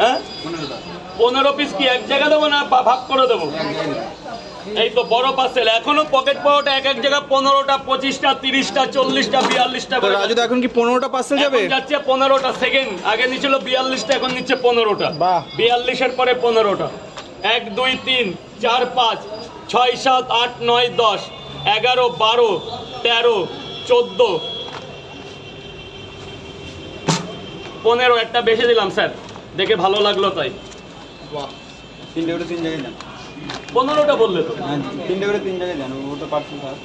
হ্যাঁ 15 পিস কি এক জায়গা দেবো না ভাগ করে দেবো? এই তো বড় পার্সেল। এখনো পকেট পাওয়াটা এক এক জায়গা 15টা 25টা 30টা 40টা 42টা করে। রাজু এখন কি 15টা পার্সেল যাবে? যাচ্ছে 15টা। সেকেন্ড আগে নিছিল 42টা, এখন নিচ্ছে 15টা। 42 এর পরে 15টা। 1 2 3 4 5 6 7 8 9 10 11 12 13 14 15। একটা বেশি দিলাম স্যার, দেখে ভালো লাগলো তাই। 15টা বললে তো 3টে করে 3 জায়গায় দেন, ওটা পারছেন স্যার।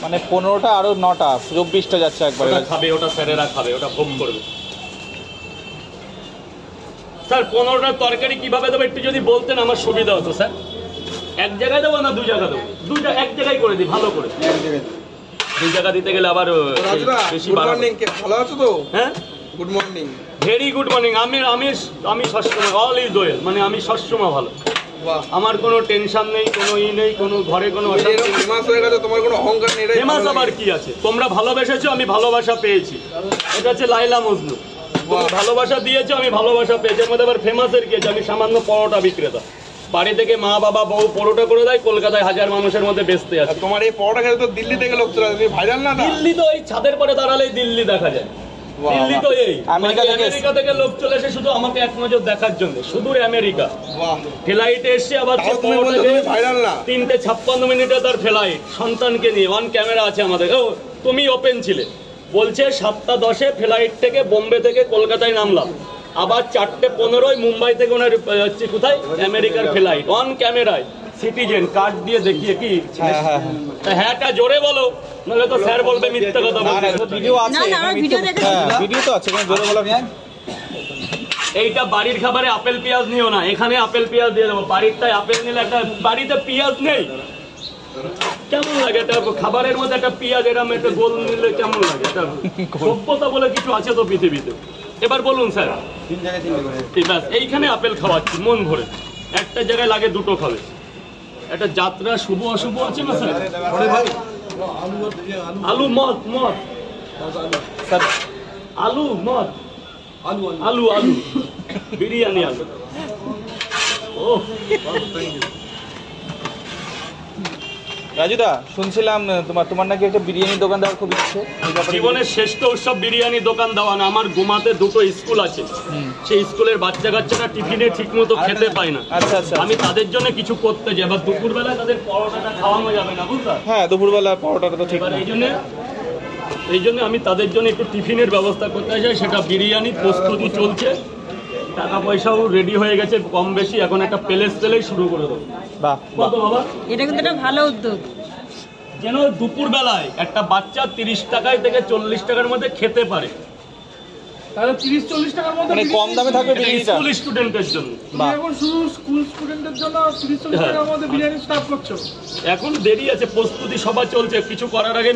মানে 15টা আরো 9টা 24টা যাচ্ছে একবারে। ওটা খাবে, ওটা স্যারেরা খাবে, ওটা ভোগ করবে। স্যার 15টার তরকারি কিভাবে দেবো একটু যদি বলতেন আমার সুবিধা হতো স্যার। এক জায়গায় দেবো না 2 জায়গা দেবো? এক জায়গায় করে দিই, ভালো করে। 2 জায়গা দিতে গেলে আবার বেশি। গুড মর্নিং, ভালো আছো তো? হ্যাঁ good morning. Very good morning. আমি সবসময় অল ইজ ওয়েল, মানে আমি সবসময় ভালো। আমার কোনো টেনশন নেই, কোনো নেই, কোনো ঘরে কোনো অশান্তি। ফেমাস হয়ে গেছে, তোমার কোনো অহংকার নেই। ফেমাস আবার কি আছে? তোমরা ভালোবেসেছো, আমি ভালোবাসা পেয়েছি। এটা হচ্ছে লাইলা মজনু। ভালোবাসা দিয়েছো, আমি ভালোবাসা পেয়েছি। এর মধ্যে আবার ফেমাসের কি আছে? আমি সামান্য পরোটা বিক্রেতা। বাড়ি থেকে মা বাবা বউ পরোটা করে দেয়, কলকাতায় 1000 মানুষের মধ্যে বেচতে আছে। তোমার এই পরোটা খেতে তো দিল্লি থেকে লোক চলে আসে, তুমি ভাইরাল না? দিল্লি তো এই ছাদের পরে দাঁড়ালেই দিল্লি দেখা যায়। দিল্লি তো এই আমেরিকা থেকে লোক চলে আসে শুধু আমাকে এক নজর দেখার জন্য, শুধু আমেরিকা। ফ্লাইটে এসে আবার 3টে 56 মিনিটে তার ফ্লাইট, সন্তানকে নিয়ে। অন ক্যামেরা আছে আমাদের। ও তুমি ওপেন ছিলে, বলছে 7টা 10-এ ফ্লাইট থেকে বোম্বে থেকে কলকাতায় নামলাম, আবার 4টে 15-য় মুম্বাই থেকে ওনার হচ্ছে কোথায় আমেরিকার ফ্লাইট। অন ক্যামেরায় সিটিজেন কার্ড দিয়ে দেখিয়ে কি। হ্যাঁটা জোরে বলো, নাহলে তো স্যার বলবে মিথ্যা কথা বলছে। ভিডিও আছে, ভিডিও তো আছে, জোরে বলো। এইটা বাড়ির খাবারে আপেল পেঁয়াজ নিও না, এখানে আপেল পেঁয়াজ দিয়ে দেবো। বাড়িরটাই আপেল নিলে, একটা বাড়িতে পেঁয়াজ নেই কেমন লাগে? একটা খাবারের মধ্যে একটা পেঁয়াজ এরকম একটা গোল নিলে কেমন লাগে? এটা সভ্যতা বলে কিছু আছে তো পৃথিবীতে। এবার বলুন স্যার। 3 জায়গায় 3টে করে। ঠিক আছে, এইখানে আপেল খাওয়াচ্ছি মন ভরে। একটা জায়গায় লাগে 2টো খাবে। একটা যাত্রা শুভ অশুভ আছে না স্যার? আলু মদ স্যার, আলু মদ, আলু বিরিয়ানি আলু। ও রাজুদা শুনছিলাম তোমার নাকি একটা বিরিয়ানি দোকান দেওয়ার খুব ইচ্ছে। জীবনের শ্রেষ্ঠ উৎসব বিরিয়ানি দোকান দেওয়া না। আমার গুমাতে 2টো স্কুল আছে, সেই স্কুলের বাচ্চা কাচ্চারা টিফিনে ঠিক মতো খেতে পায় না। আমি তাদের জন্য কিছু করতে যাই। এবার দুপুরবেলায় তাদের পরোটাটা খাওয়ানো যাবে না, বুঝলা? হ্যাঁ দুপুরবেলা পরোটাটা তো ঠিক না। এই জন্য আমি তাদের জন্য একটু টিফিনের ব্যবস্থা করতে চাই। সেটা বিরিয়ানি প্রস্তুতি চলছে, টাকা পয়সাও রেডি হয়ে গেছে কম বেশি। এখন একটা প্লেস শুরু করে দেবো। কত বাবা? এটা কিন্তু একটা ভালো উদ্যোগ। যেন দুপুর বেলায় একটা বাচ্চা 30 টাকায় থেকে 40 টাকার মধ্যে খেতে পারে। তাহলে 30-40 টাকার মধ্যে মানে কম দামে থাকবে বিরিয়ানিটা স্কুল স্টুডেন্টের জন্য। এখন শুধু স্কুল স্টুডেন্টের জন্য 30-40 টাকার মধ্যে বিরিয়ানি স্টার্ট করছো? এখন দেরি আছে, প্রস্তুতি সভা চলছে, কিছু করার আগে